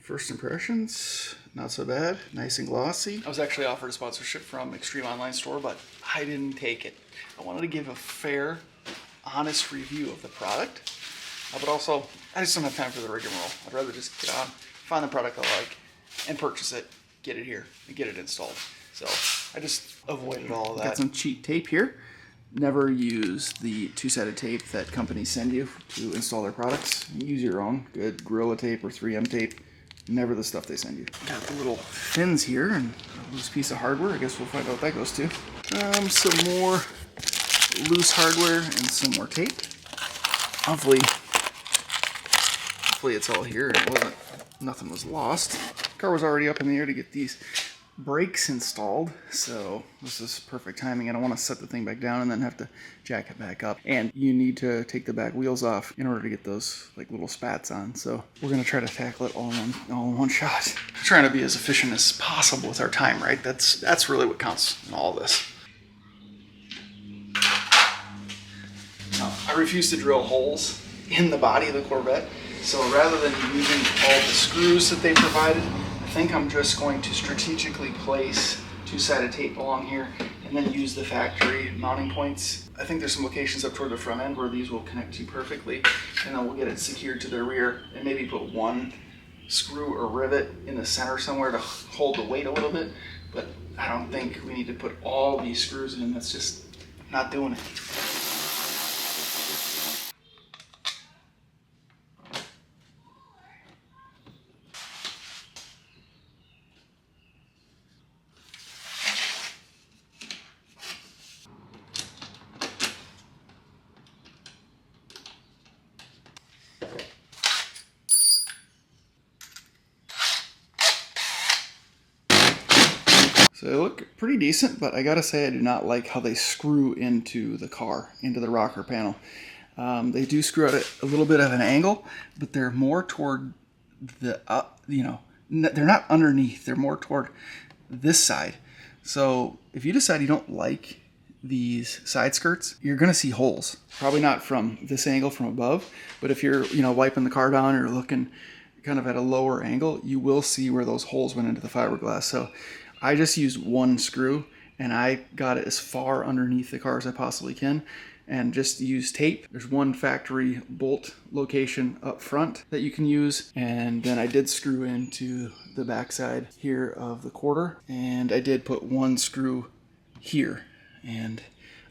First impressions, not so bad. Nice and glossy. I was actually offered a sponsorship from Extreme Online Store, but I didn't take it. I wanted to give a fair, honest review of the product, but also I just don't have time for the rigmarole. I'd rather just get on, find the product I like, and purchase it, get it here, and get it installed. So I just avoided all of that. Got some cheap tape here. Never use the two-sided tape that companies send you to install their products. Use your own good Gorilla tape or 3M tape. Never the stuff they send you. Got the little fins here and a loose piece of hardware. I guess we'll find out what that goes to. Some more loose hardware and some more tape. Hopefully it's all here. Nothing was lost. Car was already up in the air to get these brakes installed, so this is perfect timing. I don't want to set the thing back down and then have to jack it back up. And you need to take the back wheels off in order to get those like little spats on. So we're gonna try to tackle it all in one shot. We're trying to be as efficient as possible with our time, right? That's really what counts in all this. Now, I refuse to drill holes in the body of the Corvette, so rather than using all the screws that they provided, I think I'm just going to strategically place two-sided tape along here and then use the factory mounting points. I think there's some locations up toward the front end where these will connect to perfectly, and then we'll get it secured to the rear and maybe put one screw or rivet in the center somewhere to hold the weight a little bit. But I don't think we need to put all these screws in. That's just not doing it. So they look pretty decent, but I gotta say I do not like how they screw into the car, into the rocker panel. They do screw out at a little bit of an angle, but they're more toward the, they're not underneath, they're more toward this side. So if you decide you don't like these side skirts, you're gonna see holes. Probably not from this angle from above, but if you're, wiping the car down or looking kind of at a lower angle, you will see where those holes went into the fiberglass. So I just used one screw and I got it as far underneath the car as I possibly can and just use tape. There's one factory bolt location up front that you can use, and then I did screw into the backside here of the quarter, and I did put one screw here, and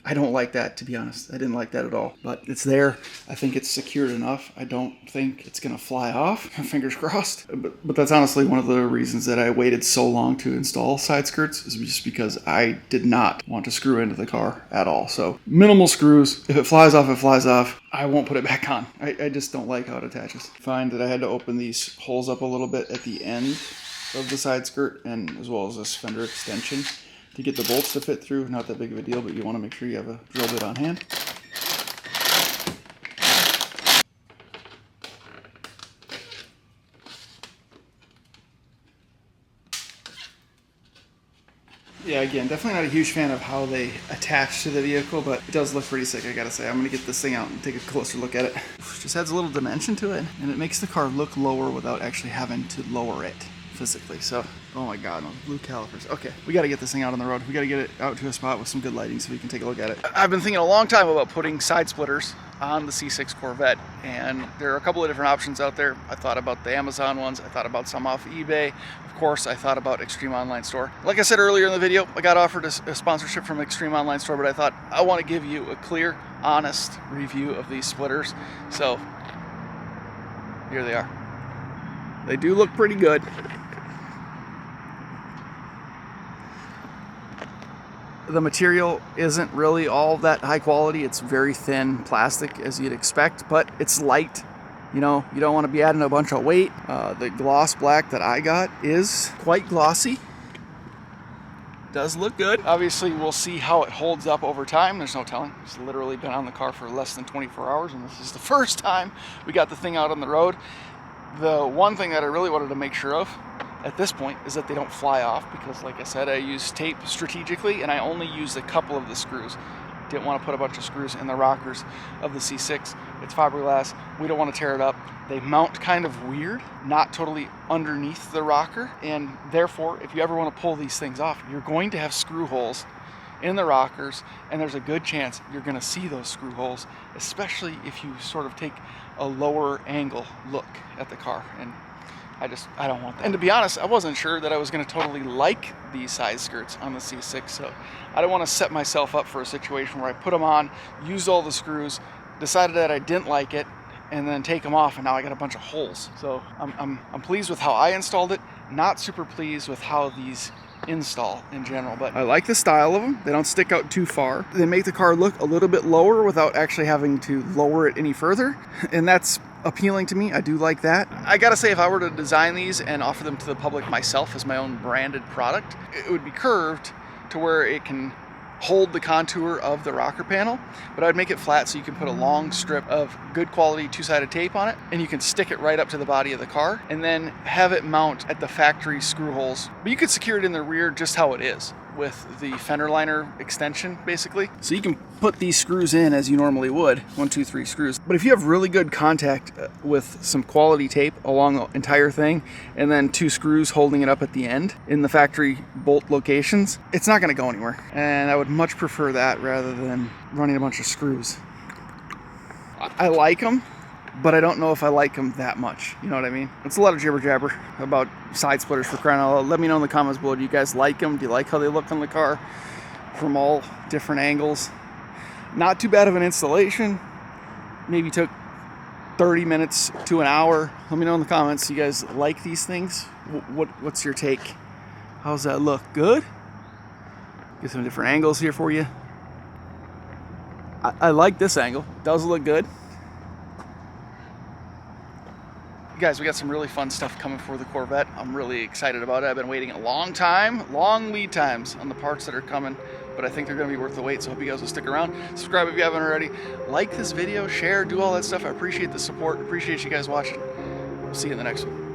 I don't like that, to be honest. I didn't like that at all, but it's there. I think it's secured enough. I don't think it's gonna fly off, fingers crossed. But that's honestly one of the reasons that I waited so long to install side skirts, is just because I did not want to screw into the car at all. So minimal screws. If it flies off, it flies off. I won't put it back on. I just don't like how it attaches. Find that I had to open these holes up a little bit at the end of the side skirt, and as well as this fender extension, to get the bolts to fit through. Not that big of a deal, but you want to make sure you have a drill bit on hand. Yeah, again, definitely not a huge fan of how they attach to the vehicle, but it does look pretty sick, I gotta say. I'm gonna get this thing out and take a closer look at it. Just adds a little dimension to it, and it makes the car look lower without actually having to lower it physically. So, oh my god, no, blue calipers. Okay, we got to get this thing out on the road. We got to get it out to a spot with some good lighting so we can take a look at it. I've been thinking a long time about putting side splitters on the C6 Corvette, and there are a couple of different options out there. I thought about the Amazon ones. I thought about some off eBay. Of course, I thought about Extreme Online Store. Like I said earlier in the video, I got offered a sponsorship from Extreme Online Store, but I thought I want to give you a clear, honest review of these splitters. So, here they are. They do look pretty good. The material isn't really all that high quality. It's very thin plastic, as you'd expect, but it's light. You don't want to be adding a bunch of weight. The gloss black that I got is quite glossy. Does look good. Obviously, we'll see how it holds up over time. There's no telling. It's literally been on the car for less than 24 hours, and this is the first time we got the thing out on the road. The one thing that I really wanted to make sure of at this point is that they don't fly off, because like I said, I use tape strategically and I only use a couple of the screws. Didn't want to put a bunch of screws in the rockers of the C6. It's fiberglass. We don't want to tear it up. They mount kind of weird, not totally underneath the rocker, and therefore, if you ever want to pull these things off, you're going to have screw holes in the rockers, and there's a good chance you're going to see those screw holes, especially if you sort of take a lower angle look at the car. And I don't want that. And to be honest, I wasn't sure that I was going to totally like these side skirts on the C6, so I don't want to set myself up for a situation where I put them on, used all the screws, decided that I didn't like it, and then take them off, and now I got a bunch of holes. So I'm pleased with how I installed it, not super pleased with how these install in general, but I like the style of them. They don't stick out too far. They make the car look a little bit lower without actually having to lower it any further, and that's appealing to me. I do like that. I gotta say, if I were to design these and offer them to the public myself as my own branded product, it would be curved to where it can hold the contour of the rocker panel, but I'd make it flat so you can put a long strip of good quality two-sided tape on it, and you can stick it right up to the body of the car and then have it mount at the factory screw holes. But you could secure it in the rear just how it is, with the fender liner extension, basically. So you can put these screws in as you normally would, 1, 2, 3 screws. But if you have really good contact with some quality tape along the entire thing, and then 2 screws holding it up at the end in the factory bolt locations, it's not gonna go anywhere. And I would much prefer that rather than running a bunch of screws. I like them, but I don't know if I like them that much. You know what I mean? It's a lot of jibber jabber about side splitters, for crying out loud. Let me know in the comments below. Do you guys like them? Do you like how they look on the car from all different angles? Not too bad of an installation. Maybe took 30 minutes to an hour. Let me know in the comments. You guys like these things? What's your take? How's that look? Good? Get some different angles here for you. I like this angle. Does look good. Guys, we got some really fun stuff coming for the Corvette. I'm really excited about it. I've been waiting a long time, long lead times on the parts that are coming, but I think they're gonna be worth the wait, so I hope you guys will stick around. Subscribe if you haven't already. Like this video, share, do all that stuff. I appreciate the support, appreciate you guys watching. See you in the next one.